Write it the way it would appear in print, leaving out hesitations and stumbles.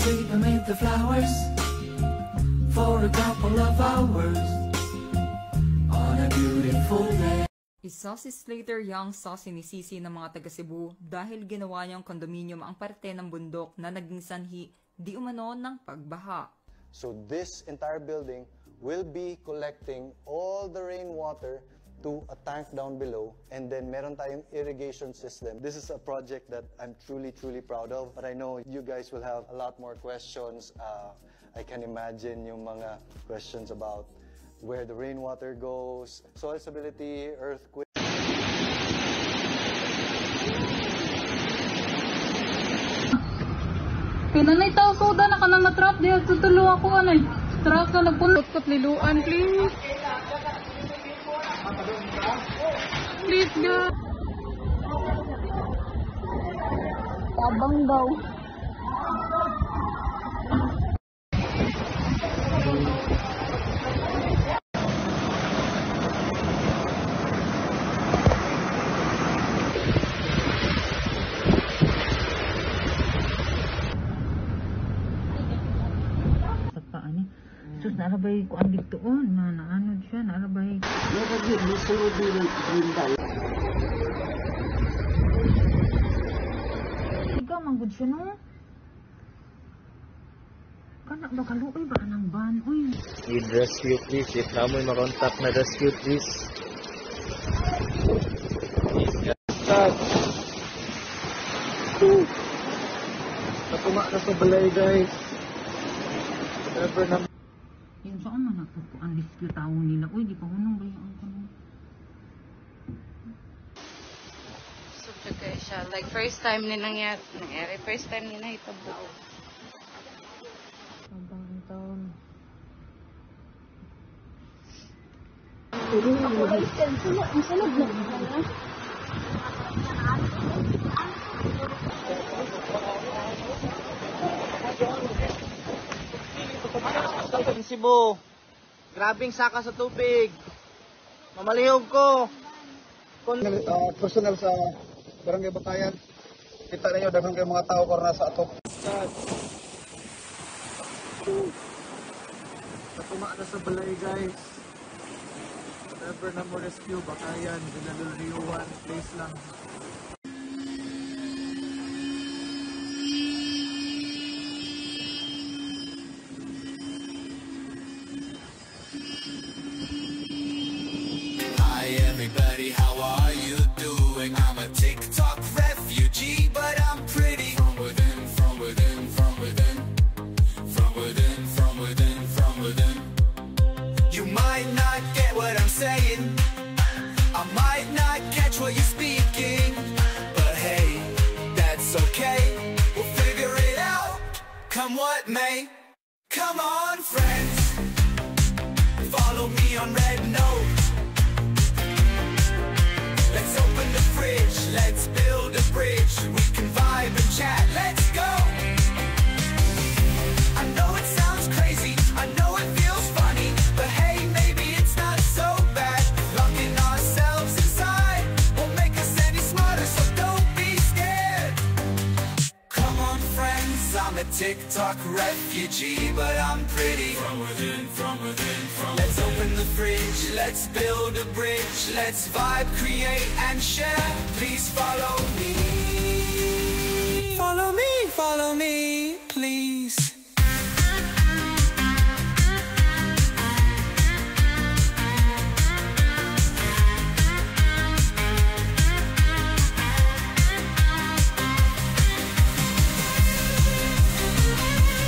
sweep amid the flowers for a couple of hours on a beautiful day. Isa si Slater Young sa sinisisi ng mga taga Cebu dahil ginawa niyang kondominium ang parte ng bundok na naging sanhi di umano ng pagbaha. So this entire building will be collecting all the rainwater to a tank down below, and then meron tayong irrigation system. This is a project that I'm truly proud of, but I know you guys will have a lot more questions. I can imagine yung mga questions about where the rainwater goes, soil stability, earthquake. Kinanay tao soda na ka na matrap diya tutulungan ko anay. Trap na nagpunot ko liluan please. Please God. Tabang daw. Sus, narabay ko ang ditoon na naano siya, narabay. Ikaw, manggod siya, no? Kanak ba kaluoy ba ng van? Uy. Need rescue, please. If namoy makontak na rescue, please. Stop. Napuma na sa balay, guys. Never na. Yung saan man ang rescue tao nila. Uy, di pa hunong ba yung kanong. So, guys, siya. Like, first time ni nangyari. First time ni nahitabo. Abang taon. Cebu. Grabing saka sa tubig. Mamalihog ko. Personal sa Barangay Batayan. Kita ninyo, daghang kayo mga tao karena sa ato. Napuma na sa balay, guys. Whatever na mo rescue, Batayan, Dinalulriuan, place lang. Everybody, how are you doing? I'm a TikTok refugee, but I'm pretty. From within, from within, from within. From within, from within, from within. You might not get what I'm saying. I might not catch what you're speaking. But hey, that's okay. We'll figure it out, come what may. Come on, friends. Follow me on Red Note. Let's open the fridge, let's build a bridge. We can vibe and chat, let's go. I know it sounds crazy, I know it feels funny, but hey, maybe it's not so bad. Locking ourselves inside won't make us any smarter, so don't be scared. Come on, friends, I'm a TikTok refugee, but I'm pretty. From within, from within, from within. Let's open the fridge, let's build a bridge. Let's vibe, create and share. Please follow